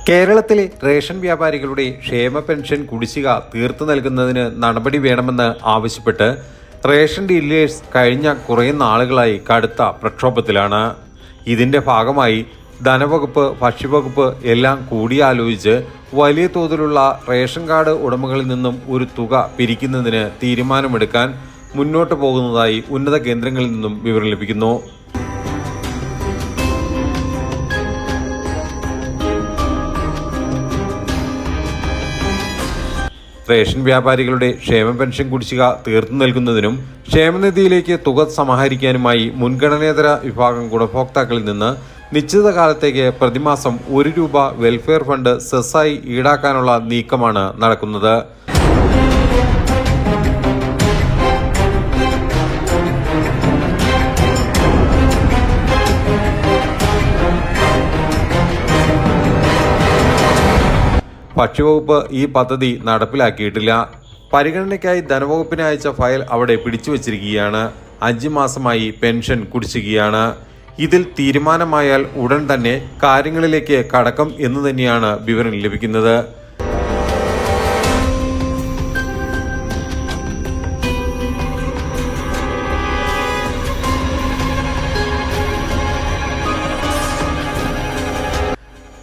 കേരളത്തിലെ റേഷൻ വ്യാപാരികളുടെ ക്ഷേമ പെൻഷൻ കുടിശ്ശിക തീർത്തു നൽകുന്നതിന് നടപടി വേണമെന്ന് ആവശ്യപ്പെട്ട് റേഷൻ ഡീലേഴ്സ് കഴിഞ്ഞ കുറേ നാളുകളായി കടുത്ത പ്രക്ഷോഭത്തിലാണ്. ഇതിന്റെ ഭാഗമായി ധനവകുപ്പ്, ഭക്ഷ്യവകുപ്പ് എല്ലാം കൂടിയാലോചിച്ച് വലിയ തോതിലുള്ള റേഷൻ കാർഡ് ഉടമകളിൽ നിന്നും ഒരു തുക പിരിക്കുന്നതിന് തീരുമാനമെടുക്കാൻ മുന്നോട്ട് പോകുന്നതായി ഉന്നത കേന്ദ്രങ്ങളിൽ നിന്നും വിവരം ലഭിക്കുന്നു. റേഷൻ വ്യാപാരികളുടെ ക്ഷേമ പെൻഷൻ കുടിശ്ശിക തീർത്തു നൽകുന്നതിനും ക്ഷേമനിധിയിലേക്ക് തുക സമാഹരിക്കാനുമായി മുൻഗണനേതര വിഭാഗം ഗുണഭോക്താക്കളിൽ നിന്ന് നിശ്ചിത കാലത്തേക്ക് പ്രതിമാസം ₹1 വെൽഫെയർ ഫണ്ട് സെസ്സായി ഈടാക്കാനുള്ള നീക്കമാണ് നടക്കുന്നത്. ഭക്ഷ്യവകുപ്പ് ഈ പദ്ധതി നടപ്പിലാക്കിയിട്ടില്ല. പരിഗണനയ്ക്കായി ധനവകുപ്പിന് അയച്ച ഫയൽ അവിടെ പിടിച്ചുവച്ചിരിക്കുകയാണ്. 5 മാസമായി പെൻഷൻ കുടിശ്ശികയാണ്. ഇതിൽ തീരുമാനമായാൽ ഉടൻ തന്നെ കാര്യങ്ങളിലേക്ക് കടക്കും എന്ന് തന്നെയാണ് വിവരം ലഭിക്കുന്നത്.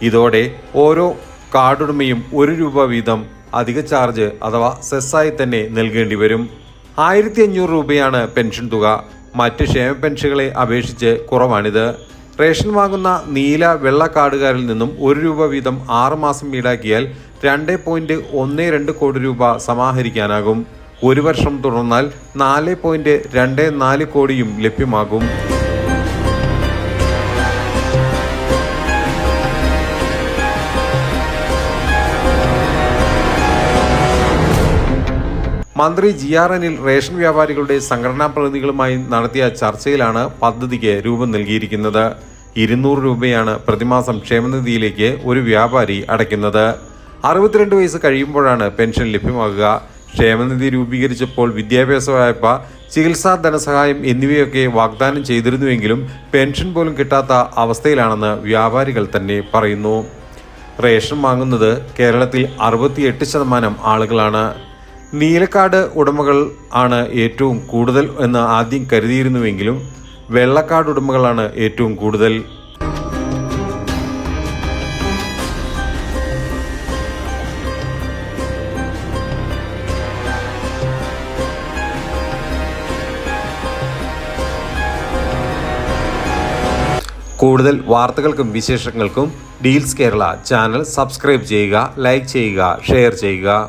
ഇതോടെ ഓരോ കാർഡുടമയും ₹1 വീതം അധിക ചാർജ് അഥവാ സെസ്സായി തന്നെ നൽകേണ്ടി വരും. ₹1500 പെൻഷൻ തുക. മറ്റ് ക്ഷേമ പെൻഷനുകളെ അപേക്ഷിച്ച് കുറവാണിത്. റേഷൻ വാങ്ങുന്ന നീല വെള്ള കാർഡുകാരിൽ നിന്നും ₹1 വീതം 6 മാസം ഈടാക്കിയാൽ ₹2.12 കോടി സമാഹരിക്കാനാകും. 1 വർഷം തുടർന്നാൽ ₹4.24 കോടിയും ലഭ്യമാകും. മന്ത്രി GR അനിൽ റേഷൻ വ്യാപാരികളുടെ സംഘടനാ പ്രതിനിധികളുമായി നടത്തിയ ചർച്ചയിലാണ് പദ്ധതിക്ക് രൂപം നൽകിയിരിക്കുന്നത്. ₹200 പ്രതിമാസം ക്ഷേമനിധിയിലേക്ക് ഒരു വ്യാപാരി അടയ്ക്കുന്നത്. 62 വയസ്സ് കഴിയുമ്പോഴാണ് പെൻഷൻ ലഭ്യമാകുക. ക്ഷേമനിധി രൂപീകരിച്ചപ്പോൾ വിദ്യാഭ്യാസ വായ്പ, ചികിത്സാ ധനസഹായം എന്നിവയൊക്കെ വാഗ്ദാനം ചെയ്തിരുന്നുവെങ്കിലും പെൻഷൻ പോലും കിട്ടാത്ത അവസ്ഥയിലാണെന്ന് വ്യാപാരികൾ തന്നെ പറയുന്നു. റേഷൻ വാങ്ങുന്നത് കേരളത്തിൽ 68% ആളുകളാണ്. നീലക്കാർഡ് ഉടമകൾ ആണ് ഏറ്റവും കൂടുതൽ എന്ന് ആദ്യം കരുതിയിരുന്നുവെങ്കിലും വെള്ളക്കാർഡ് ഉടമകളാണ് ഏറ്റവും കൂടുതൽ. കൂടുതൽ വാർത്തകൾക്കും വിശേഷങ്ങൾക്കും ഡീൽസ് കേരള ചാനൽ സബ്സ്ക്രൈബ് ചെയ്യുക, ലൈക്ക് ചെയ്യുക, ഷെയർ ചെയ്യുക.